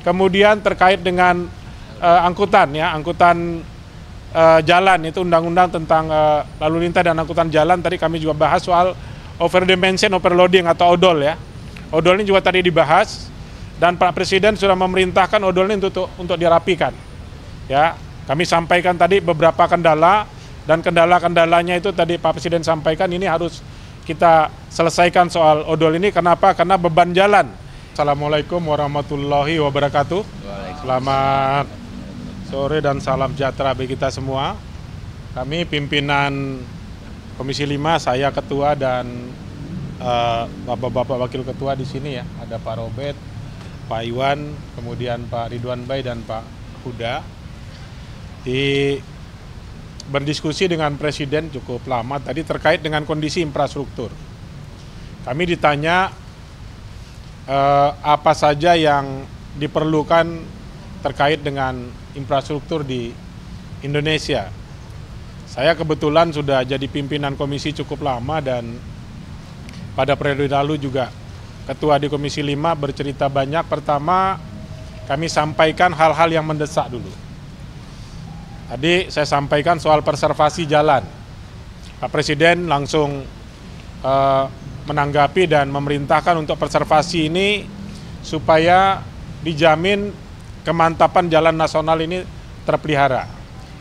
Kemudian terkait dengan angkutan ya, angkutan jalan, itu undang-undang tentang lalu lintas dan angkutan jalan. Tadi kami juga bahas soal overdimension overloading atau odol ya. Odol ini juga tadi dibahas dan Pak Presiden sudah memerintahkan odol ini untuk dirapikan. Ya, kami sampaikan tadi beberapa kendala dan kendala-kendalanya itu tadi Pak Presiden sampaikan ini harus kita selesaikan soal odol ini. Kenapa? Karena beban jalan. Assalamualaikum warahmatullahi wabarakatuh. Selamat sore dan salam sejahtera bagi kita semua. Kami pimpinan Komisi 5, saya ketua dan bapak-bapak wakil ketua di sini ya. Ada Pak Robert, Pak Iwan, kemudian Pak Ridwan Bay dan Pak Huda. Berdiskusi dengan Presiden cukup lama tadi terkait dengan kondisi infrastruktur. Kami ditanya apa saja yang diperlukan terkait dengan infrastruktur di Indonesia. Saya kebetulan sudah jadi pimpinan komisi cukup lama dan pada periode lalu juga ketua di Komisi 5 bercerita banyak. Pertama, kami sampaikan hal-hal yang mendesak dulu. Tadi saya sampaikan soal preservasi jalan. Pak Presiden langsung menanggapi dan memerintahkan untuk preservasi ini supaya dijamin kemantapan jalan nasional ini terpelihara.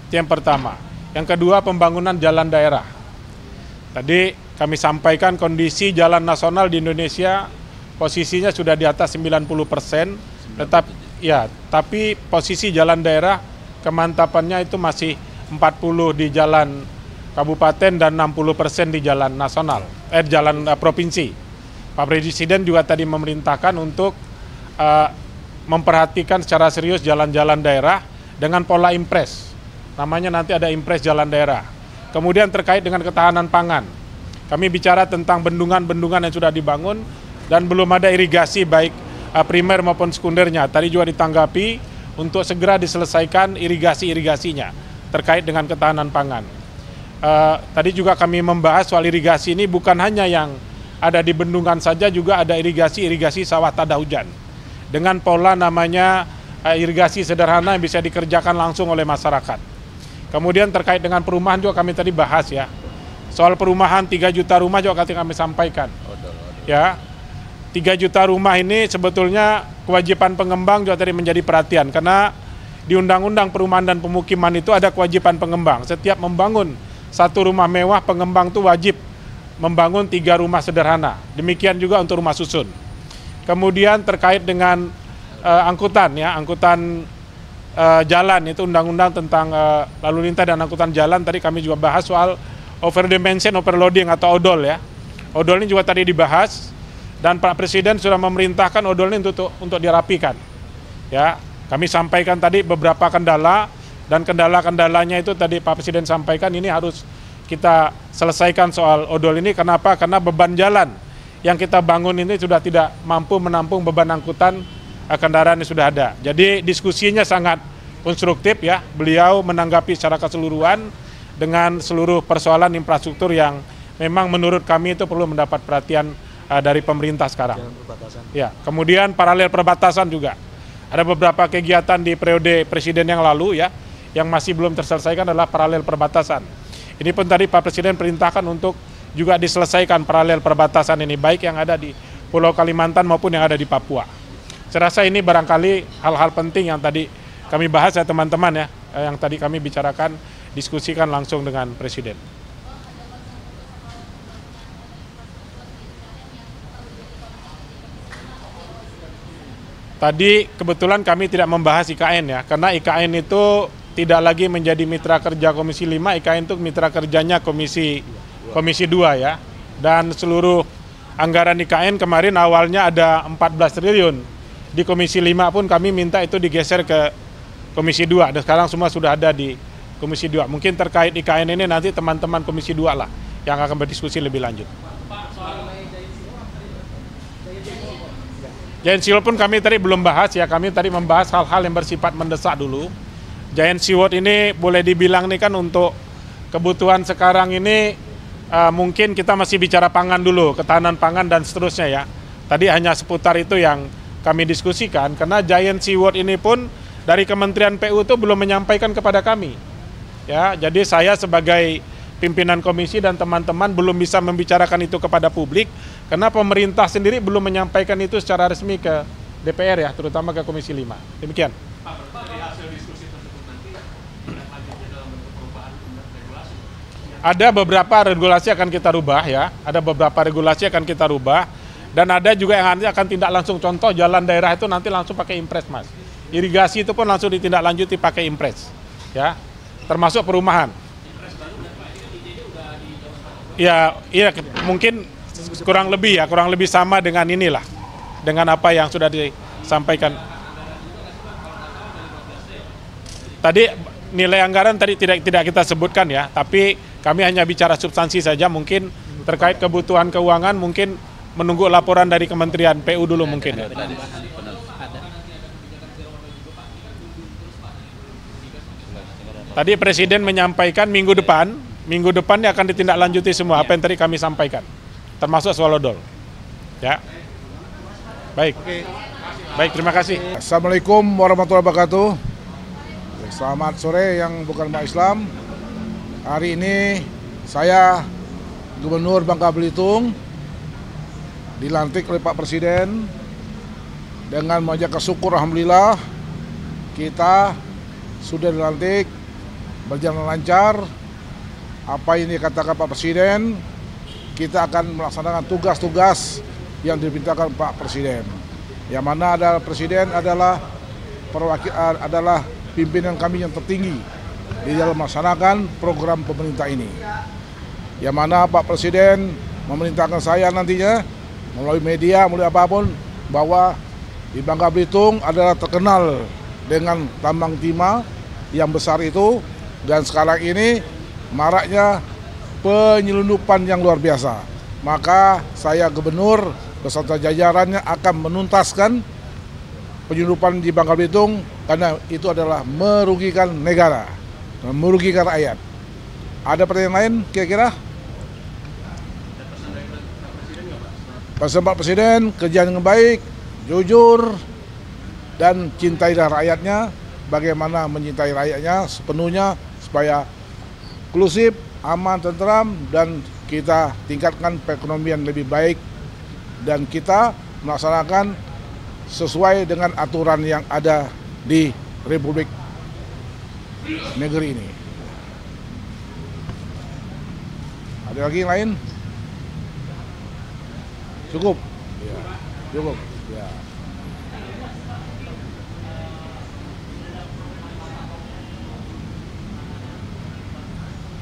Itu yang pertama. Yang kedua, pembangunan jalan daerah. Tadi kami sampaikan kondisi jalan nasional di Indonesia posisinya sudah di atas 90%, tapi posisi jalan daerah kemantapannya itu masih 40 di jalan kabupaten dan 60% di jalan nasional, jalan provinsi. Pak Presiden juga tadi memerintahkan untuk memperhatikan secara serius jalan-jalan daerah dengan pola impres. Namanya nanti ada impres jalan daerah. Kemudian terkait dengan ketahanan pangan. Kami bicara tentang bendungan-bendungan yang sudah dibangun dan belum ada irigasi baik primer maupun sekundernya. Tadi juga ditanggapi untuk segera diselesaikan irigasi-irigasinya terkait dengan ketahanan pangan. Tadi juga kami membahas soal irigasi ini bukan hanya yang ada di bendungan saja, juga ada irigasi sawah tada hujan. Dengan pola namanya irigasi sederhana yang bisa dikerjakan langsung oleh masyarakat. Kemudian terkait dengan perumahan juga kami tadi bahas ya. Soal perumahan 3 juta rumah juga kami sampaikan. Ya, 3 juta rumah ini sebetulnya kewajiban pengembang juga tadi menjadi perhatian. Karena di Undang-Undang Perumahan dan Pemukiman itu ada kewajiban pengembang. Setiap membangun satu rumah mewah, pengembang itu wajib membangun 3 rumah sederhana. Demikian juga untuk rumah susun. Kemudian terkait dengan angkutan ya, angkutan jalan, itu undang-undang tentang lalu lintas dan angkutan jalan. Tadi kami juga bahas soal overdimension overloading atau odol ya. Odol ini juga tadi dibahas dan Pak Presiden sudah memerintahkan odol ini untuk dirapikan. Ya, kami sampaikan tadi beberapa kendala dan kendala-kendalanya itu tadi Pak Presiden sampaikan ini harus kita selesaikan soal odol ini. Kenapa? Karena beban jalan yang kita bangun ini sudah tidak mampu menampung beban angkutan kendaraan yang sudah ada. Jadi diskusinya sangat konstruktif ya. Beliau menanggapi secara keseluruhan dengan seluruh persoalan infrastruktur yang memang menurut kami itu perlu mendapat perhatian dari pemerintah sekarang. Ya, kemudian paralel perbatasan juga. Ada beberapa kegiatan di periode Presiden yang lalu ya, yang masih belum terselesaikan adalah paralel perbatasan. Ini pun tadi Pak Presiden perintahkan untuk juga diselesaikan paralel perbatasan ini, baik yang ada di Pulau Kalimantan maupun yang ada di Papua. Saya rasa ini barangkali hal-hal penting yang tadi kami bahas ya teman-teman ya, yang tadi kami bicarakan, diskusikan langsung dengan Presiden. Tadi kebetulan kami tidak membahas IKN ya, karena IKN itu tidak lagi menjadi mitra kerja Komisi 5, IKN itu mitra kerjanya Komisi 2 ya. Dan seluruh anggaran IKN kemarin awalnya ada 14 triliun. Di Komisi 5 pun kami minta itu digeser ke Komisi 2, dan sekarang semua sudah ada di Komisi 2. Mungkin terkait IKN ini nanti teman-teman Komisi 2 lah yang akan berdiskusi lebih lanjut. Giant Seawall pun kami tadi belum bahas ya, kami tadi membahas hal-hal yang bersifat mendesak dulu. Giant Seawall ini boleh dibilang nih kan untuk kebutuhan sekarang ini mungkin kita masih bicara pangan dulu, ketahanan pangan dan seterusnya ya. Tadi hanya seputar itu yang kami diskusikan, karena Giant Seaward ini pun dari Kementerian PU itu belum menyampaikan kepada kami. Ya, jadi saya sebagai pimpinan komisi dan teman-teman belum bisa membicarakan itu kepada publik, karena pemerintah sendiri belum menyampaikan itu secara resmi ke DPR ya, terutama ke Komisi 5. Demikian. Ada beberapa regulasi akan kita rubah ya, ada beberapa regulasi akan kita rubah, dan ada juga yang nanti akan tindak langsung, contoh jalan daerah itu nanti langsung pakai impres Mas. Irigasi itu pun langsung ditindaklanjuti pakai impres, ya, termasuk perumahan. Ya, iya mungkin kurang lebih sama dengan inilah, dengan apa yang sudah disampaikan. Tadi nilai anggaran tadi tidak kita sebutkan ya, tapi kami hanya bicara substansi saja, mungkin terkait kebutuhan keuangan mungkin menunggu laporan dari Kementerian PU dulu mungkin. Ya. Tadi Presiden menyampaikan minggu depannya akan ditindaklanjuti semua apa yang tadi kami sampaikan, termasuk swalodol. Ya, baik. Baik, terima kasih. Assalamualaikum warahmatullahi wabarakatuh. Selamat sore yang bukan umat Islam. Hari ini saya Gubernur Bangka Belitung dilantik oleh Pak Presiden dengan mengucapkan syukur alhamdulillah kita sudah dilantik, berjalan lancar. Apa yang dikatakan Pak Presiden, kita akan melaksanakan tugas-tugas yang diperintahkan Pak Presiden. Yang mana adalah Presiden adalah adalah pimpinan kami yang tertinggi di dalam melaksanakan program pemerintah ini. Yang mana Pak Presiden memerintahkan saya nantinya melalui media, melalui apapun, bahwa di Bangka Belitung adalah terkenal dengan tambang timah yang besar itu, dan sekarang ini maraknya penyelundupan yang luar biasa. Maka saya Gubernur beserta jajarannya akan menuntaskan penyelundupan di Bangka Belitung, karena itu adalah merugikan negara, merugikan rakyat. Ada pertanyaan lain kira-kira? Pesan Pak Presiden, kerja dengan baik, jujur, dan cintailah rakyatnya. Bagaimana mencintai rakyatnya sepenuhnya supaya inklusif, aman, tentram, dan kita tingkatkan perekonomian lebih baik, dan kita melaksanakan sesuai dengan aturan yang ada di Republik negeri ini. Ada lagi yang lain? Cukup? Ya, cukup. Ya.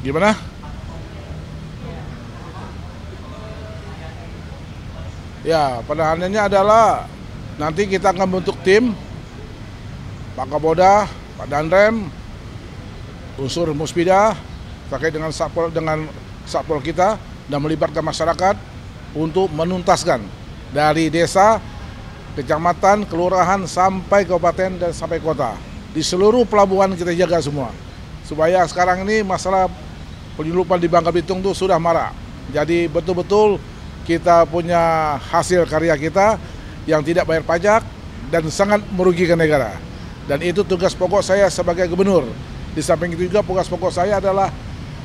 Gimana? Ya, penahanannya adalah nanti kita akan bentuk tim, Pak Kapolda, Pak Danrem, unsur Muspida terkait dengan satpol kita, dan melibatkan masyarakat untuk menuntaskan dari desa, kecamatan, kelurahan sampai kabupaten dan sampai kota. Di seluruh pelabuhan kita jaga semua, supaya sekarang ini masalah penyelundupan di Bangka Belitung itu sudah marak. Jadi betul-betul kita punya hasil karya kita yang tidak bayar pajak dan sangat merugikan negara. Dan itu tugas pokok saya sebagai gubernur. Di samping itu juga tugas pokok saya adalah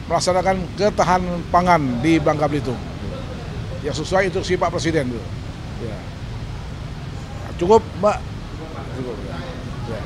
melaksanakan ketahanan pangan di Bangka Belitung. Ya sesuai instruksi Pak Presiden. Ya. Cukup, Mbak? Cukup. Ya.